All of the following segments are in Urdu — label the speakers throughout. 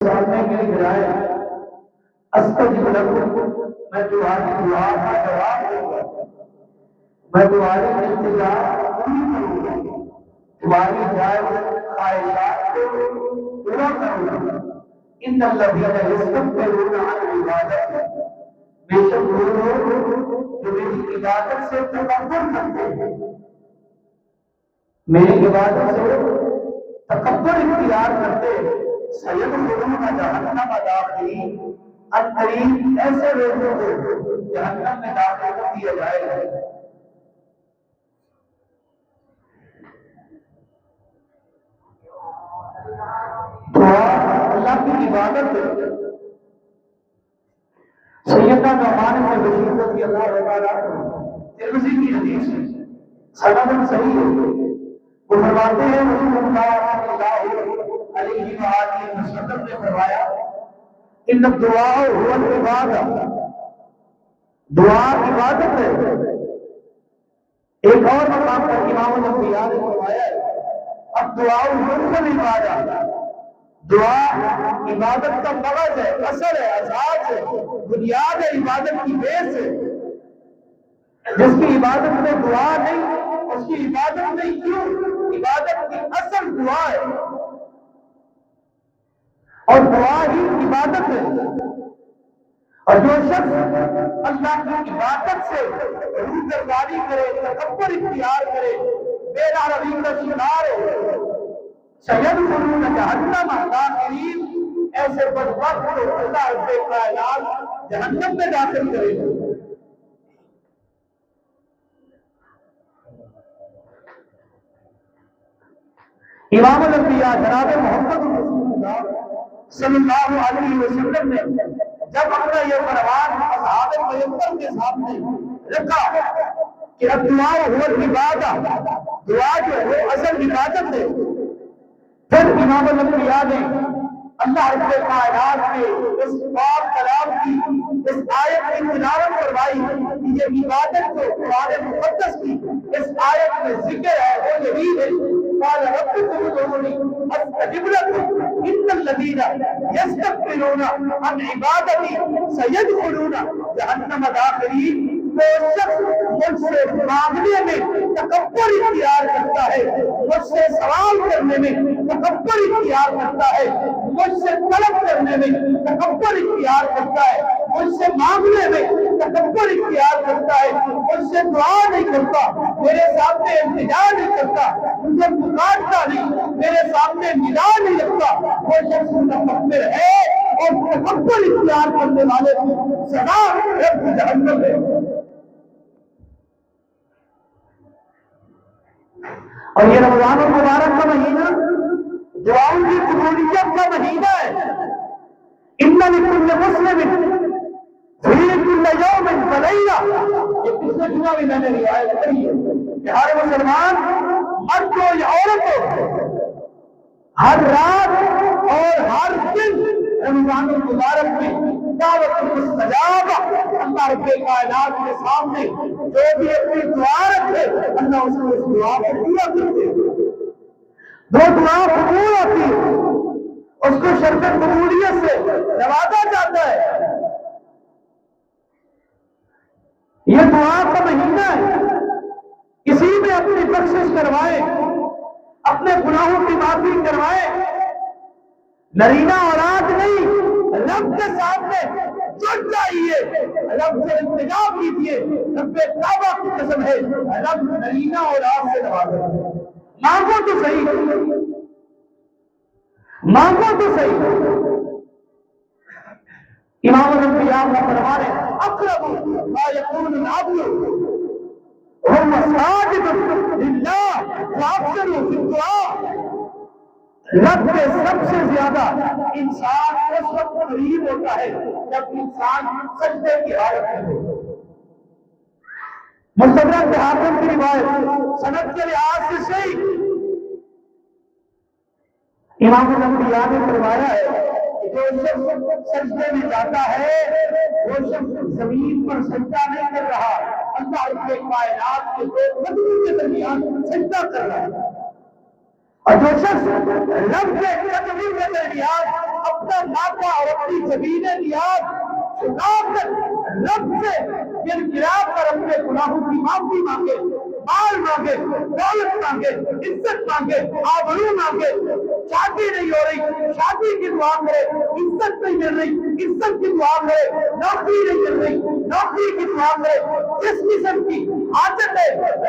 Speaker 1: سامنے گر گرائے استجب لکم، میں تمہاری دعا کا جواب دوں گا، میں تمہاری التجا پوری کروں گا، تمہاری جائز خواہشات کو پورا کروں گا۔ ان الذین یستکبرون عن عبادتی، بے شک وہ لوگ جو میری عبادت سے تکبر کرتے ہیں، میری عبادت سے تکبر اختیار کرتے، سیدخلون جہنم داخلین، عنقریب ایسے لوگوں کو جہنم میں داخل کر دیا جائے گا۔ دعا اللہ کی عبادت ہے۔ سیدنا نعمان بن بشیر رضی اللہ تعالیٰ عنہ، ترمذی کی حدیث ہے، سند صحیح ہے، وہ فرماتے ہیں رسول اللہ صلی اللہ علیہ وآلہ وسلم نے فرمایا ان الدعاء هو العبادہ، دعا عبادت ہے۔ ایک اور مقام پر امام الانبیاء نے فرمایا الدعاء هو العبادہ، دعا عبادت کا مغز ہے، اثر ہے، اساس ہے، بنیاد ہے، عبادت کی بیس ہے۔ جس کی عبادت میں دعا نہیں، اس کی عبادت نہیں۔ کیوں؟ عبادت کی اصل دعا ہے، اور دعا ہی عبادت ہے۔ اور جو شخص اللہ کی عبادت سے روگردانی کرے، تکبر اختیار کرے، بے روی کا شکار ہو، سیدخلون جہنم داخلین، ایسے بدبخت کو اللہ رب کائنات جہنم میں داخل کرے گا۔ امام الانبیاء جناب محمد رسول اللہ صلی اللہ علیہ وسلم نے جب اپنا یہ فرمان اصحاب پیغمبر کے سامنے رکھا کہ الدعاء هو العبادہ، دعا جو ہے اصل عبادت ہے، پھر امام الانبیاء نے اللہ رب کائنات کے اس پاک کلام کی اس آیت کی تلاوت فرمائی کہ یہ عبادت جو قرآن مقدس کی اس آیت میں ذکر ہے وہ یہی ہے، قال ربکم ادعونی استجب لکم ان الذین یستکبرون عن عبادتی سیدخلون جہنم داخلین۔ جو شخص مجھ سے مانگنے میں تکبر اختیار کرتا ہے، مجھ سے سوال کرنے میں تکبر اختیار کرتا ہے، مجھ سے طلب کرنے میں تکبر اختیار کرتا ہے، مجھ سے مانگنے میں تکبر اختیار کرتا ہے، مجھ سے دعا نہیں کرتا، میرے سامنے التجا نہیں کرتا، مجھے پکارتا نہیں، میرے سامنے ندا نہیں رکھتا، وہ شخص متکبر ہے اور تکبر اختیار کرنے والے کو سزا رب جہنم ہے۔ اور یہ رمضان المبارک کا مہینہ دعاؤں کی قبولیت کا مہینہ ہے۔ ان لکل مسلم فی کل یوم فلیلہ، یہ پچھلے جمعہ بھی میں نے روایت پڑھی ہے کہ ہر مسلمان مرد ہو یا عورت ہو، ہر رات اور ہر دن رمضان المبارک میں دعوت مستجاب، اللہ رب کائنات کے سامنے جو بھی اپنی دعا رکھے اللہ اس کو اس دعا کو پورا کرتے ہیں۔ جو دعا قبول ہوتی ہے اس کو شرط قبولیت سے نوازا جاتا ہے۔ یہ دعا کا مہینہ ہے، کسی میں اپنی بخشش کروائے، اپنے گناہوں کی معافی کروائے، نرینہ اولاد نہیں، رب کے سامنے جھک جائیے، رب سے التجا کیجیے، رب کعبہ کی قسم ہے رب نرینہ اولاد سے نوازے، مانگو تو صحیح، مانگو تو صحیح۔ امام الانبیاء کا فرمان ہے اقرب ما یکون العبد وهو ساجد للہ واکثر فی الدعاء، رب کے سب سے زیادہ انسان اس وقت قریب ہوتا ہے جب انسان سجدے کی حالت میں ہو۔ مستدرک حاکم کی روایت سند کے لحاظ سے صحیح، امام الانبیاء نے فرمایا ہے کہ جو شخص سجدے میں جاتا ہے وہ شخص زمین پر سجدہ نہیں کر رہا، اللہ رب کائنات کے دو قدموں کے درمیان سجدہ کر رہا ہے، اور جو شخص رب کے قدموں کے درمیان اپنا ناپا اور اپنی زمین نیاز چھڑا کر رب سے گر گرا کر اپنے گناہوں کی معافی مانگے، مال مانگے، دولت مانگے، عزت مانگے، آبرو مانگے، شادی نہیں ہو رہی شادی کی دعا کرے، عزت نہیں مل رہی عزت کی دعا کرے، نوکری نہیں مل رہی نوکری کی دعا کرے، جس قسم کی حاجت ہے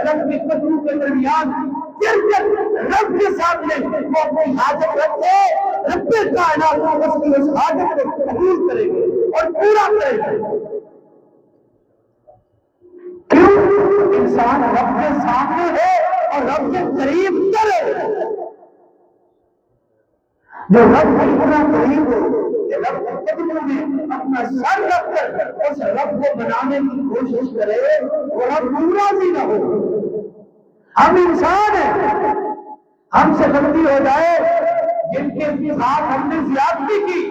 Speaker 1: رب کے قدموں کے درمیان رب کے سامنے وہ اپنی حاجت رکھے، رب کائنات اس کی اس حاجت کو قبول کریں گے اور پورا کریں گے۔ کیوں؟ انسان رب کے سامنے ہے اور رب کے قریب کرے، جو رب کے اتنا قریب ہو کہ رب کے قدموں میں اپنا سر رکھ کر اس رب کو بنانے کی کوشش کرے، وہ رب ناراض نہ ہو۔ ہم انسان ہیں، ہم سے غلطی ہو جائے، جن کے ساتھ ہم نے زیادتی کی،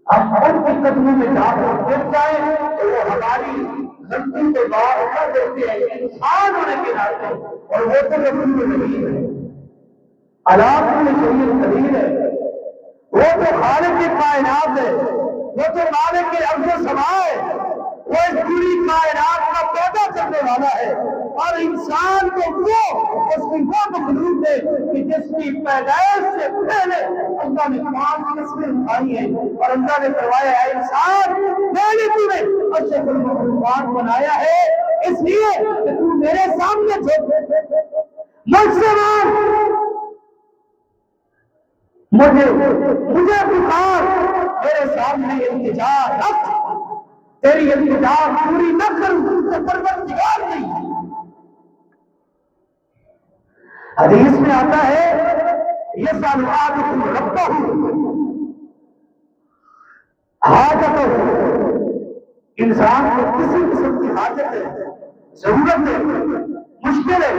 Speaker 1: ہم ان کے قدموں میں جا کر گر جائیں تو وہ ہماری غلطی کو معاف کر دیتے ہیں انسان ہونے کے ناطے، اور وہ تو رسول نبی ہے، علاقہ میں شریعت قدیر ہے، وہ تو خالق کی کائنات ہے، وہ تو مالک کے ارض و سما ہے، وہ اس پوری کائنات کا پیدا کرنے والا ہے، اور انسان کو وہ اس کی وہ مخلوق ہے کہ جس کی پیدائش سے پہلے اللہ نے 5 قسمیں اٹھائی ہیں، اور اللہ نے فرمایا ہے انسان میں نے تمہیں اشرف المخلوقات بنایا ہے اس لیے کہ تو میرے سامنے مجھ سے مانگ، مجھے پکار، میرے سامنے التجا رکھ، تیری التجا پوری نہ کروں تو پروردگار نہیں۔ حدیث میں آتا ہے یسأل احدکم ربہ حاجتہ، انسان کو کسی قسم کی حاجت ہے، ضرورت ہے، مشکل ہے،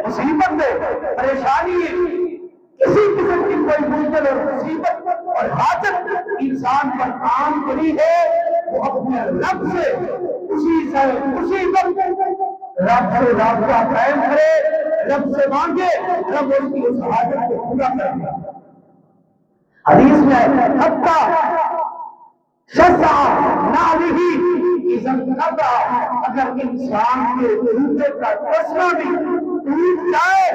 Speaker 1: مصیبت ہے، پریشانی ہے، کسی قسم کی کوئی مشکل اور مصیبت اور حاجت انسان پر عام کری ہے، وہ اپنے رب سے اسی وقت رب سے رابطہ قائم کرے، رب سے مانگے، رب اس کی اس حاجت کو پورا کرے گا۔ حدیث میں ہے حتی شسع نعلہ اذا انقطع، اگر انسان کے جوتے کا تسمہ بھی ٹوٹ جائے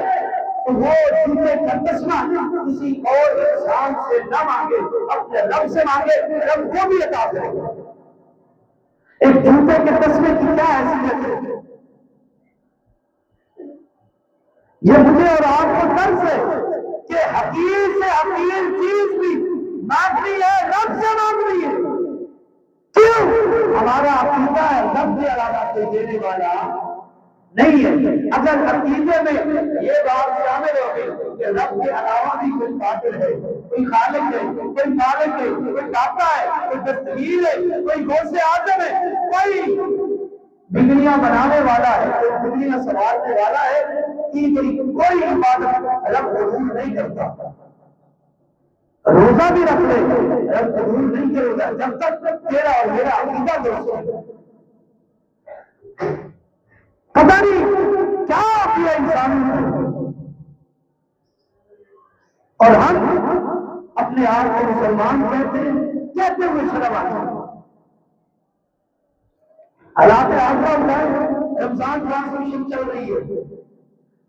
Speaker 1: تو وہ جوتے کا تسمہ کسی اور انسان سے نہ مانگے، اپنے رب سے مانگے، رب وہ بھی عطا کرے گا۔ ایک جوتے کے تسمے کی کیا حیثیت ہے؟ یہ مجھے اور آپ کو درس ہے کہ حقیر سے حقیر چیز بھی مانگنی ہے، رب سے مانگنی ہے۔ کیوں؟ ہمارا عقیدہ ہے رب کے علاوہ کوئی دینے والا نہیں ہے۔ اگر عقیدے میں یہ بات شامل ہوگی کہ رب کے علاوہ بھی کوئی قادر ہے، کوئی خالق ہے، کوئی مالک ہے، کوئی داتا ہے، کوئی دستگیر ہے، کوئی غوث اعظم ہے، کوئی بجلیاں بنانے والا ہے، کوئی بجلیاں سنوارنے والا ہے، کوئی عبادت رب قبول نہیں کرتا۔ روزہ بھی رکھ لے رب قبول نہیں کرے گا جب تک تیرا اور میرا عقیدہ درست ہے۔ پتہ نہیں کیا کیا انسانوں نے، اور ہم اپنے آپ کو مسلمان کہتے ہوئے شرم آتے ہیں۔ حالات آخرہ اٹھائے، رمضان ٹرانسمیشن چل رہی ہے،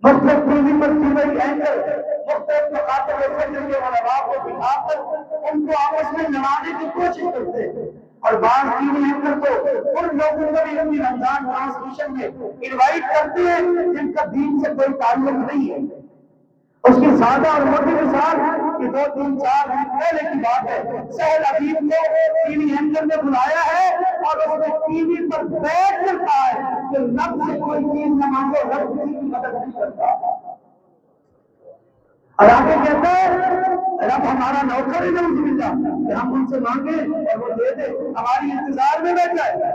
Speaker 1: مختلف ٹی وی پر ٹی وی اینکر مختلف مخاطب فجر کے علماء کو بٹھا کر ان کو آپس میں لڑانے کی کوشش کرتے ہیں، اور بعض ٹی وی اینکر کو ان لوگوں کو بھی اپنی رمضان ٹرانسمیشن میں انوائٹ کرتے ہیں جن کا دین سے کوئی تعلق نہیں ہے۔ اس کی سادہ اور موٹی مثال کہ 2-3-4 دن پہلے کی بات ہے، سہل حبیب کو ٹی وی اینکر نے بلایا ہے اور اس نے ٹی وی پر بیٹھ کر کہا ہے کہ رب سے کوئی چیز نہ مانگو، رب کسی کی مدد نہیں کرتا، اور آگے کہتا ہے رب ہمارا نوکر ہے نعوذ باللہ کہ ہم ان سے مانگے اور وہ دے دے، ہماری انتظار میں بیٹھا ہے۔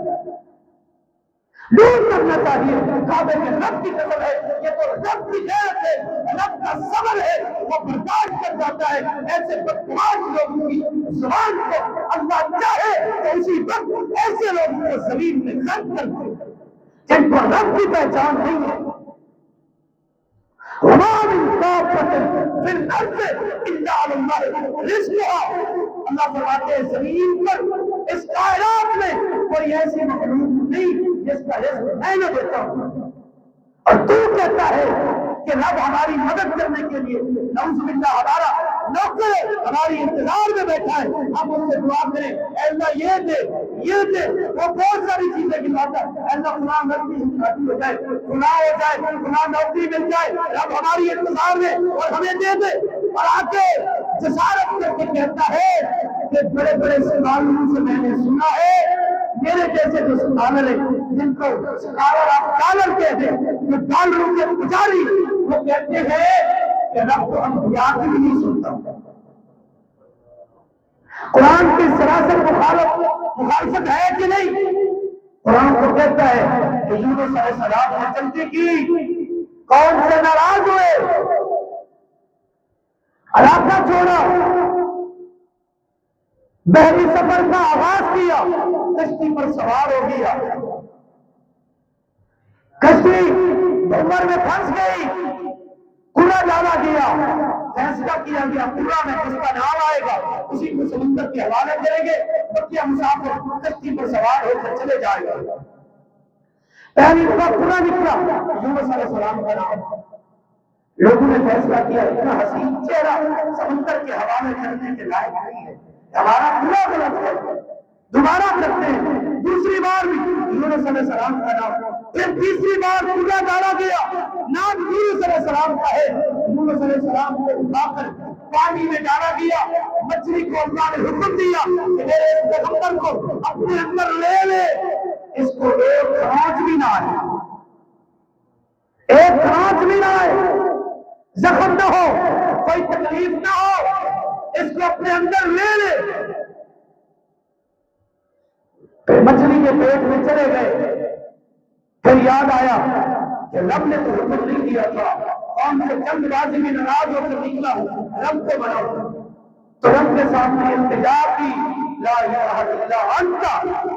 Speaker 1: دور کرنا چاہیے، کعبے کے رب کی قسم ہے، یہ تو رب کی غیرت ہے، رب کا صبر ہے، وہ برداشت کر جاتا ہے ایسے بدمعاش لوگوں کی زبان کو۔ اللہ چاہے تو اسی وقت ایسے لوگوں کو زمین میں خرچ کر دے جن کو رب کی پہچان نہیں ہے۔ وما من دابة في الارض الا علی اللہ رزقها، اللہ فرماتے ہیں زمین پر اس کائنات میں کوئی ایسی مخلوق نہیں جس کا رزق میں نہ دیتا ہوں، اور تو کہتا ہے کہ رب ہماری مدد کرنے کے لیے نعوذ باللہ ہمارا نوکر ہماری انتظار میں بیٹھا ہے، ہم اس سے دعا کریں اے اللہ یہ دے یہ دے، وہ بہت ساری چیزیں گنواتا ہے، اے اللہ فلاں لڑکی سے شادی ہو جائے، فلاں ہو جائے، فلاں نوکری مل جائے، رب ہماری انتظار میں اور ہمیں دے دے، اور آگے جسارت کر کے کہتا ہے کہ بڑے بڑے سکالروں سے میں نے سنا ہے، میرے جیسے جو سکالر ہیں جن کو سکالر آپ ڈالر کہتے ہیں، جو ڈالروں کے پجاری، وہ کہتے ہیں کہ رب تو انبیاء کی بھی نہیں سنتا۔ قرآن کی سراسر مخالفت ہے کہ نہیں؟ قرآن کو کہتا ہے کہ یونس علیہ السلام نے غلطی کی، کون سے ناراض ہوئے، علاقہ چھوڑا، بحری سفر کا آغاز کیا، کشتی پر سوار ہو گیا، کشتی عمر میں پھنس گئی، کنواں ڈالا گیا، فیصلہ کیا گیا کنواں میں جس کا نام آئے گا اسی کو سمندر کے حوالے کریں گے، بقیہ مسافر کشتی پر سوار ہو کر چلے جائے گا۔ پہلی دفعہ کنواں نکلا یونس علیہ السلام کا نام، لوگوں نے فیصلہ کیا اتنا حسین چہرہ سمندر کے حوالے کرنے کے لائق نہیں ہے، ہمارا پورا غلط ہے، دوبارہ کرتے ہیں۔ دوسری بار بھی یونس علیہ السلام کا نام، پھر تیسری بار پورا ڈالا گیا، نام یونس علیہ السلام کا ہے، یونس علیہ السلام کو اٹھا کر پانی میں ڈالا گیا، مچھلی کو اللہ نے حکم دیا کہ میرے اس پیغمبر کو اپنے اندر لے لے، اس کو ایک کھانچ بھی نہ آئے، ایک کھانچ بھی نہ آئے، زخم نہ ہو، کوئی تکلیف نہ ہو، اس کو اپنے اندر لے لے۔ پھر مچھلی کے پیٹ میں چلے گئے، پھر یاد آیا کہ رب نے تو حکم نہیں دیا تھا، قوم سے جنگ بازی میں ناراض ہو کر نکلا ہوں، رب کو بناؤ، تو رب کے سامنے التجا کی، لا الہ الا انت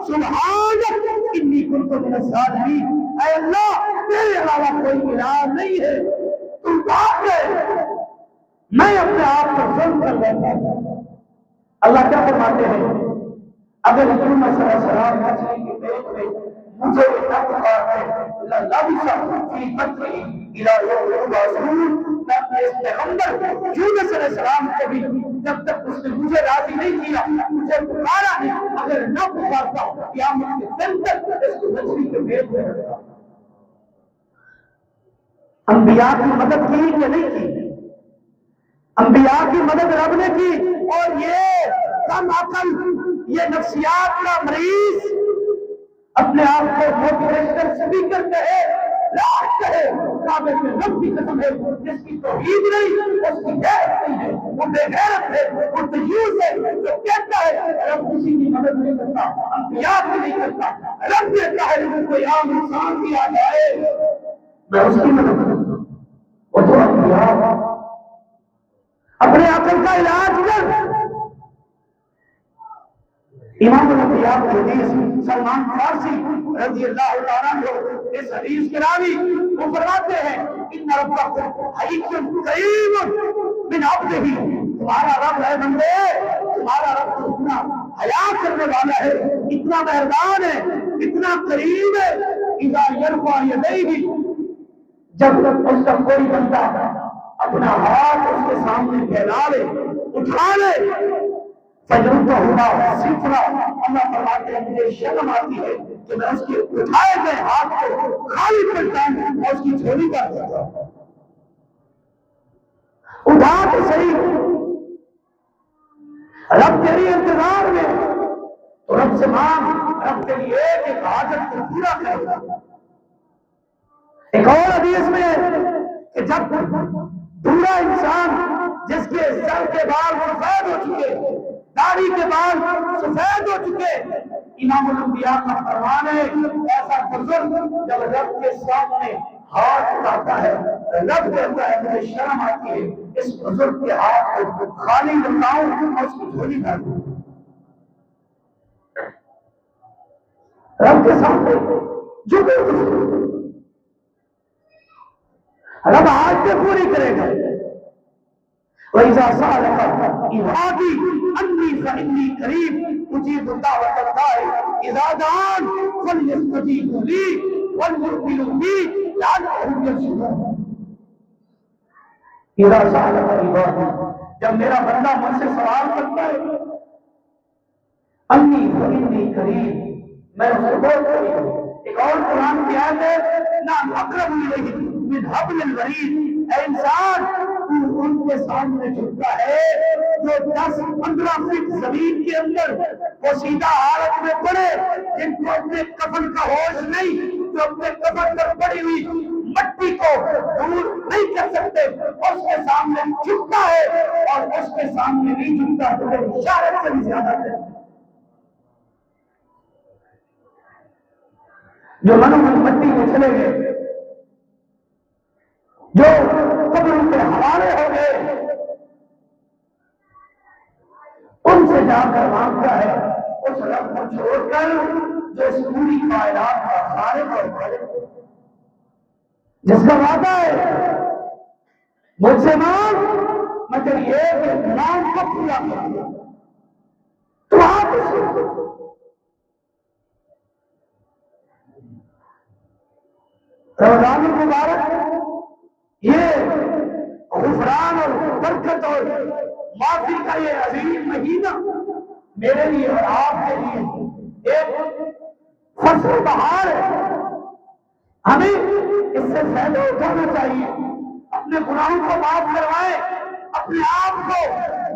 Speaker 1: سبحانک انی کنت من الظالمین، اے اللہ تیرے علاوہ کوئی الہ نہیں ہے، تم پاک ہے، میں اپنے آپ کو ظلم کر بیٹھا ہوں۔ اللہ کیا فرماتے ہیں، اگر یونس علیہ السلام مچھلی کے پیٹ میں مجھے نہ پکارتے للبث فی بطنہ الی یوم یبعثون، میں اپنے اس پیغمبر یونس علیہ السلام کو بھی جب تک اس نے مجھے راضی نہیں کیا، مجھے پکارا نہیں، اگر نہ پکارتا قیامت کے دن تک اس کو مچھلی کے پیٹ میں رکھتا۔ انبیاء کی مدد کی کہ نہیں کی؟ انبیاء کی مدد رب نے کی، اور یہ کم عقل، یہ نفسیات کا مریض اپنے آپ کو موٹیویشنل اسپیکر کہے، لاٹ کہے، کعبے میں رب کی قسم ہے جس کی توحید نہیں، اس کی غیرت نہیں ہے، وہ بے غیرت ہے، وہ دیوس ہے، جو کہتا ہے رب کسی کی مدد نہیں کرتا، انبیاء کی نہیں کرتا، رب کہتا ہے لیکن کوئی عام انسان بھی آ جائے میں اس کی مدد کرتا ہوں۔ وہ تو انبیاء اپنے عقل کا علاج کر۔ امام الانبیاء کی حدیث سلمان فارسی رضی اللہ تعالیٰ عنہ اس حدیث کے راوی وہ فرماتے ہیں ان ربکم حی کریم من عبدہ، تمہارا رب ہے بندے، تمہارا رب تو اتنا حیا کرنے والا ہے، اتنا مہربان ہے، اتنا کریم ہے، اذا یرفع یدیہ، جب اس کا کوئی بندہ اپنا ہاتھ اس کے سامنے پھیلا لے، اٹھا لے، فجرتا ہوا صفرا، اللہ فرماتے ہیں مجھے شرم آتی ہے کہ میں اس کے اٹھائے گئے ہاتھ کو خالی کرتا ہوں اور اس کی جھولی کر دیتا ہوں۔ اٹھا تو صحیح، رب تیری انتظار میں، تو رب سے مانگ، رب تیری ایک ایک حاجت کو پورا کرے گا۔ ایک اور حدیث میں ہے کہ جب بوڑھا انسان جس کے سر کے بال سفید ہو چکے، داڑھی کے بال سفید ہو چکے، امام الانبیاء کا فرمان ہے ایسا بزرگ جب رب کے سامنے ہاتھ اٹھاتا ہے، رب کہتا ہے مجھے شرم آتی ہے اس بزرگ کے ہاتھ کو خالی لٹاؤں اور اس کی جھولی بھر دوں۔ رب کے سامنے جھکے، رب حاجتیں پوری کرے گا۔ وَإِذَا سَأَلَكَ عِبَادِي عَنِّي فَإِنِّي قَرِيبٌ أُجِيبُ دَعْوَةَ الدَّاعِ إِذَا دَعَانِ فَلْيَسْتَجِيبُوا لِي وَلْيُؤْمِنُوا بِي لَعَلَّهُمْ يَرْشُدُونَ۔ اذا سألك عبادی، جب میرا بندہ مجھ سے سوال کرتا ہے، انی فإنی قریب، میں اس سے بہت قریب ہوں۔ ایک اور قرآن کی آیت ہے، نحن اقرب الیہ من حبل الورید۔ اے انسان، تو ان کے سامنے جھکتا ہے جو 10-15 فٹ زمین کے اندر پوشیدہ حالت میں پڑے، جن کو اپنے کفن کا ہوش نہیں، جو اپنے کفن پر پڑی ہوئی مٹی کو دور نہیں کر سکتے، اس کے سامنے جھکتا ہے، اور اس کے سامنے نہیں جھکتا تو وہ اشارت سے بھی زیادہ ہے۔ جو منو من مٹی میں چلے گئے، جو قبروں کے حوالے ہو گئے، ان سے جا کر مانگتا ہے اس رب کو چھوڑ کر جو اس پوری کائنات کا خالق اور خالق ہے، جس کا وعدہ ہے مجھ سے مانگ میں تیری ایک نام کو پورا کروں گا۔ تو آپ رمضان المبارک یہ غفران اور برکت اور معافی کا یہ عظیم مہینہ میرے لیے اور آپ کے لیے ایک فصل بہار ہے۔ ہمیں اس سے فائدہ اٹھانا چاہیے، اپنے گناہوں کو معاف کروائیں، اپنے آپ کو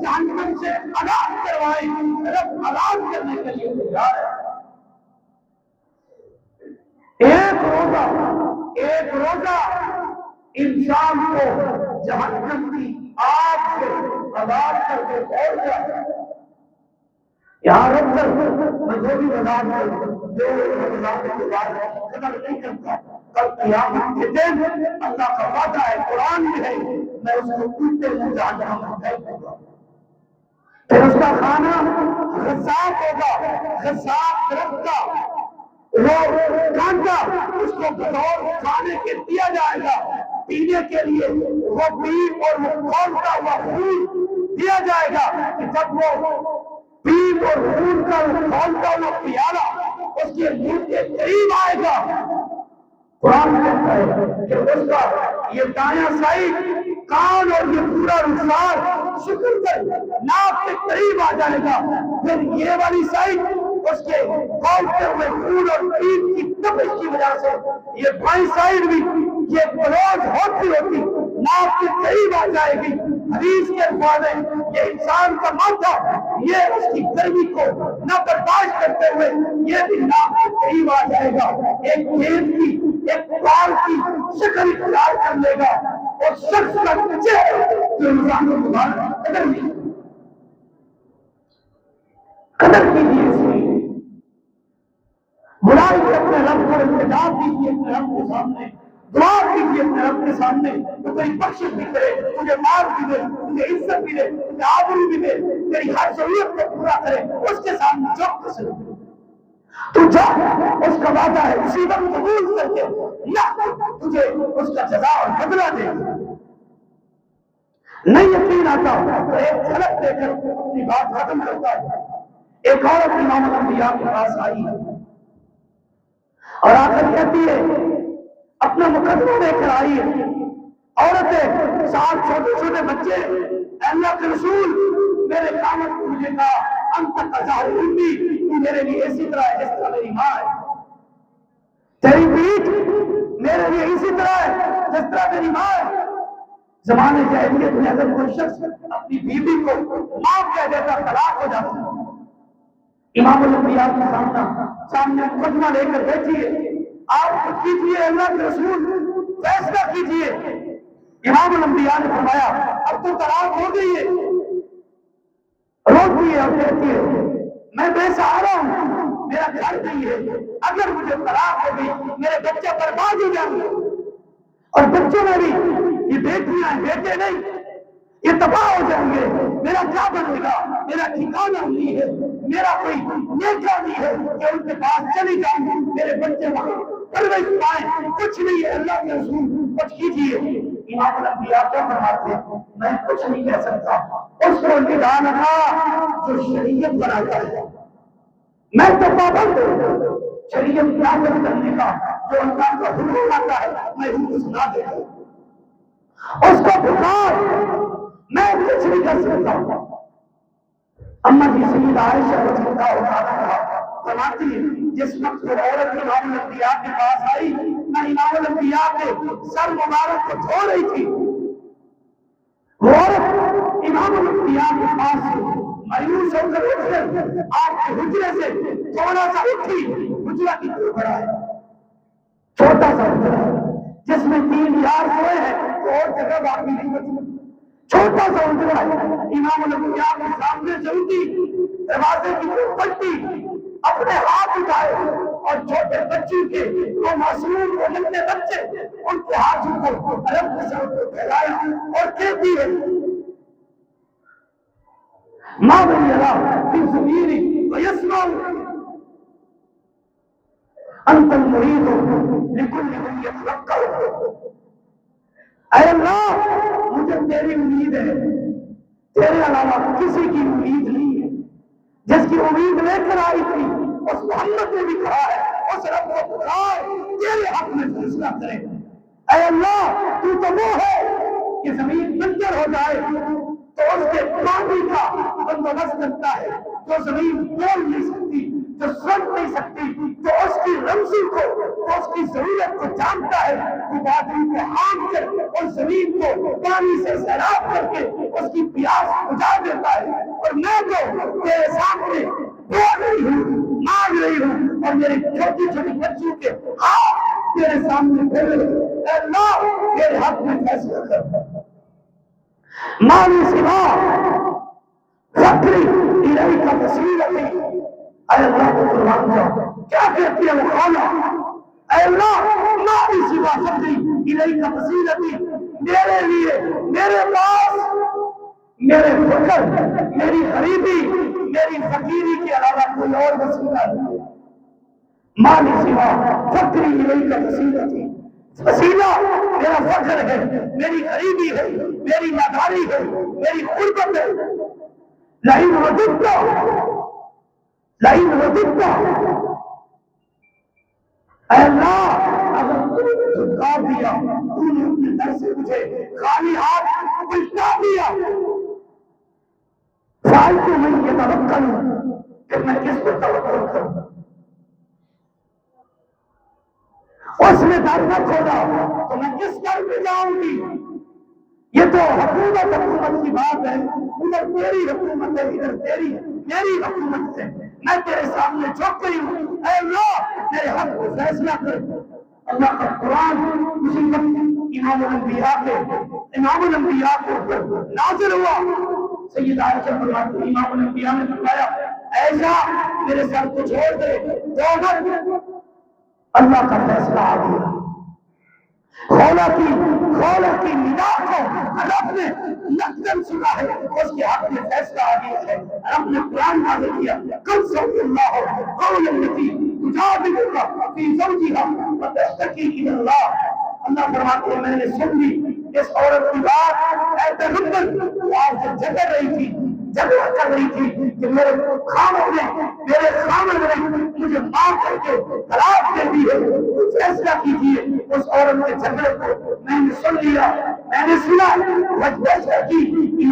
Speaker 1: جہنم سے آزاد کروائیں۔ رب آزاد کرنے کے لیے تیار ہے۔ ایک روزہ انسان کو جہنم کی آگ سے آزاد کر کے چھوڑ جائے۔ یہاں رب کر میں جو بھی بتا دوں، جو رمضان کے بعد قدر نہیں کرتا، کل قیامت کے دن اللہ کا وعدہ ہے، قرآن میں ہے، میں اس کو الٹے منہ جہنم میں پھینک دوں گا۔ پھر اس کا کھانا غذاب ہوگا، غذاب درخت کا وہ کانٹا اس کو بطور کھانے کے دیا جائے گا، پینے کے لیے وہ پیر اور وہ کھولتا ہوا خون دیا جائے گا، کہ جب وہ پیر اور خون کا کھولتا ہوا پیالہ اس کے منہ کے قریب آئے گا، قرآن کہتا ہے کہ اس کا یہ دایاں سائڈ کان اور یہ پورا رخسار شکر کر ناک کے قریب آ جائے گا، پھر یہ والی سائڈ اس کے کھولتے ہوئے خون اور پیر کی تپش کی وجہ سے یہ بائیں سائڈ بھی یہ بلوز ہوتی ناک کے قریب آ جائے گی۔ حدیث کے الفاظ ہیں، یہ انسان کا ماتھا یہ اس کی گرمی کو نہ برداشت کرتے ہوئے یہ بھی ناک کے قریب آ جائے گا، ایک گیند کی ایک بال کی شکل اختیار کر لے گا، اور شخص کا چہرہ جو رمضان المبارک قدر نہیں، قدر کیجیے اس کی، برائی سے اپنے رب کو انتجاب دیجیے، اپنے رب کے سامنے دعا کیجیے، اپنے رب کے سامنے تو تیری بخشش بھی کرے، تجھے مال بھی دے، تجھے عزت بھی دے، تجھے آبرو بھی دے، تیری ہر ضرورت کو پورا کرے، اس کے سامنے جو کچھ تو جو اس کا وعدہ ہے اسی وقت قبول کر کے یا تجھے اس کا جزا اور بدلہ دے۔ نہیں یقین آتا تو ایک جھلک دے کر اپنی بات ختم کرتا ہے۔ ایک عورت امام الانبیاء کے پاس آئی اور آ کر کہتی ہے، اپنا مقدمہ لے کر آئی ہے، عورتیں 7 چھوٹے چھوٹے بچے، اللہ کے رسول میرے قامت کو مجھے کہا انت کظاہر امی، تو میرے لیے اسی طرح ہے جس طرح میری ماں ہے، تیری پیٹھ میرے لیے اسی طرح ہے جس طرح میری ماں ہے۔ زمانے جاہلیت میں اگر کوئی شخص اپنی بیوی کو ماں کہہ دیتا طلاق ہو جاتا، امام الانبیاء کے سامنے مقدمہ لے کر بیٹھی ہے، آپ کیجیے اللہ کے رسول فیصلہ کیجیے۔ امام الانبیاء نے فرمایا اب تو طلاق ہو گئی ہے، روتی ہے اور کہتی ہے میں بے سہارا ہوں، میرا گھر نہیں ہے، اگر مجھے طلاق ہو گئی میرے بچے برباد ہو جائیں گے، اور بچوں میں بھی یہ بیٹیاں بیٹے نہیں یہ تباہ ہو جائیں گے، میرا کیا بنے گا، میرا ٹھکانہ نہیں ہے، میرا کوئی نیچا نہیں ہے کہ ان کے پاس چلی جاؤں، میرے بچے وہاں پرورش پائیں، کچھ نہیں ہے، اللہ کے رسول کچھ کیجیے۔ امام الانبیاء کیا فرماتے ہیں؟ میں کچھ نہیں کہہ سکتا اس کو نگران کا جو شریعت بناتا ہے، میں تو پابند ہوں شریعت نافذ کرنے کا، جو اللہ کا حکم آتا ہے میں حکم سنا دیتا ہوں، اس کو بکار میں کچھ نہیں کر سکتا۔ اما جی سیدہ عائشہ رضی اللہ عنہا فرماتی ہے جس وقت وہ عورت امام الانبیاء کے پاس آئی، میں امام الانبیاء کے سر مبارک کو دھو رہی تھی، وہ عورت امام الانبیاء کے پاس سے مایوس ہو کر اٹھ کر آپ کے حجرے سے تھوڑا سا اٹھی، حجرہ کی طرف بڑھا ہے، چھوٹا سا حجرہ جس میں 3 یار سوئے ہیں تو اور جگہ باقی نہیں بچی، چھوٹا سا حجرہ ہے، امام الانبیاء کے سامنے سے اٹھی، دروازے کی طرف بڑھتی، اپنے ہاتھ اٹھائے اور چھوٹے بچوں کے وہ معصوم وہ ننھے بچے ان کے ہاتھوں کو علم کے ساتھ پھیلایا اور کہتی ہے ماں بنی اللہ فی ضمیری ویسمع انت المرید لکل من یتوکل، اے اللہ مجھے تیری امید ہے، تیرے علاوہ کسی کی امید نہیں ہے، جس کی امید لے کر آئی تھی اس محمد نے بھی کہا ہے اس رب کو پکار تیرے حق میں فیصلہ کرے، اے اللہ تو وہ ہے کہ زمین بنجر ہو جائے تو اس کے پانی کا بندوبست کرتا ہے، جو زمین بول نہیں سکتی، جو سن نہیں سکتی، جو اس کی رمزی کو، جو اس کی ضرورت کو جانتا ہے، تو بادل کو ہانک کر اور زمین کو پانی سے سیراب کر کے اس کی پیاس بجھا دیتا ہے، اور میں تو تیرے سامنے بول رہی ہوں، مانگ رہی ہوں، اور میرے چھوٹی چھوٹی بچوں کے ہاتھ تیرے سامنے پھیل رہے ہیں، اے اللہ تیرے حق میں فیصلہ کر، مانی سوا فکری الہی کا وسیلتی، اے اللہ کو قربان جاؤ، کیا کہتی ہے وہ خانہ، اے اللہ مانی سوا فکری الہی کا وسیلتی، میرے لیے میرے پاس میرے فکر، میری غریبی، میری فقیری کے علاوہ کوئی اور وسیلہ نہیں ہے، مانی سوا فکری الہی کا وسیلتی، وسیلہ میرا فخر ہے، میری غریبی ہے، میری ناداری ہے، میری غربت ہے، لئن رددت اے اللہ اگر تو نے دھکار دیا، تو نے اپنے در سے مجھے خالی ہاتھ بلٹا دیا، فالتو میں یہ توکل کہ میں کس پر توکل کروں، اس نے در نہ کھولا تو میں کس در پہ جاؤں گی، یہ تو حکومت کی بات ہے، ادھر تیری حکومت ہے، ادھر تیری میری حکومت ہے، میں تیرے سامنے جھک گئی ہوں، اے اللہ میرے حق کو فیصلہ کر۔ اللہ کا قرآن اسی وقت امام الانبیاء کے اوپر نازل ہوا، سیدہ عائشہ فرماتی ہیں امام الانبیاء نے فرمایا ایسا میرے سر کو چھوڑ دے، اللہ کا فیصلہ آ گیا، خولا کی ندا کو رب نے لفظاً سنا ہے، اس کے حق میں فیصلہ آ گیا ہے، رب نے قرآن نازل کیا قد سمع اللہ قول التي تجادلك في زوجها وتشتكي الى اللہ، اللہ فرماتے ہیں میں نے سن لی اس عورت کی بات، اے پیغمبر وہ آپ سے جھگڑ رہی تھی، جھگڑا کر رہی تھی کہ میرے خامد نے مجھے مار کر کے طلاق دے دی ہے، فیصلہ کیجیے۔ اس عورت کے جھگڑے کو میں نے سن لیا، میں نے سنا وجدی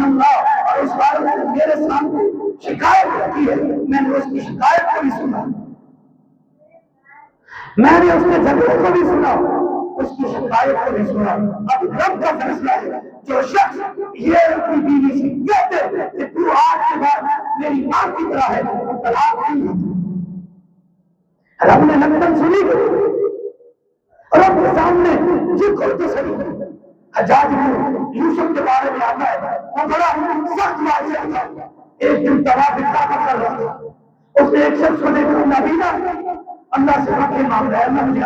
Speaker 1: اللہ، اور اس عورت نے میرے سامنے شکایت کی ہے، میں نے اس کی شکایت کو بھی سنا، میں نے اس کے جھگڑے کو بھی سنا، اس کی شکایت کو بھی سنا۔ اب رب کا فیصلہ ہے، جو شخص یہ اپنی بیوی سے کہتے کہ تو آج کے بعد میری ماں کی طرح ہے، طلاق نہیں ہوتی، رب نے نقدن سنی گئی، رب کے سامنے جکل تو صحیح۔ حجاج بن یوسف کے بارے میں آتا ہے وہ بڑا سخت معاشرہ تھا، ایک دن طواف کعبہ کر رہا تھا، اس نے ایک شخص کو دیکھا نبینا اللہ سے آنکھیں مانگ رہا ہے، اللہ مجھے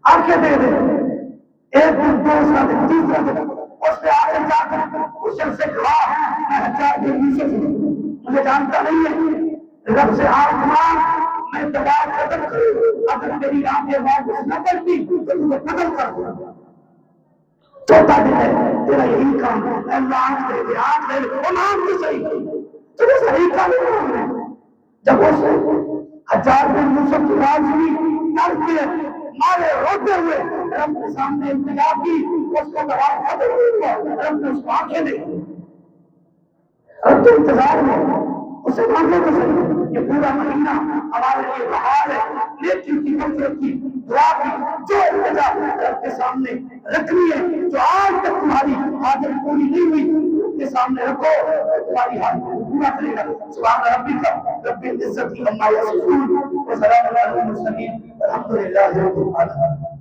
Speaker 1: آنکھیں دے دے، ایک دن دوسرا دن تیسرا دن اس نے آگے جا کر اس شخص سے کہا میں حجاج بن یوسف ہوں، مجھے جانتا نہیں ہے، رب سے آنکھ مانگ میں طواف ختم کروں، اگر میری آنکھیں واپس نہ کرتی تو تجھے قتل کر دوں۔ چوتھا دن ہے تیرا یہی کام ہے، اے اللہ آنکھ دے دے، آنکھ دے دے، وہ آنکھ بھی صحیح تجھے صحیح کام ہے۔ جب اس حجاج بن یوسف کی بات سنی، ڈر کے مارے روتے ہوئے رب کے سامنے التجا کی، اس کو دبا ختم ہوا، رب نے اس کو آنکھیں دے دی۔ اب تو انتظار میں اسے مانگے تو صحیح، یہ پورا مہینہ ہمارے لیے بہار ہے، لیکن کی مغفرت کی دعا کی جو التجا رب کے سامنے رکھنی ہے، جو آج تک تمہاری حاجت پوری نہیں ہوئی کے سامنے رکھو، تمہاری حاجت پورا کرے گا۔ سبحان ربک رب العزت عما یصفون وسلام علی المرسلین والحمد للہ رب العالمین۔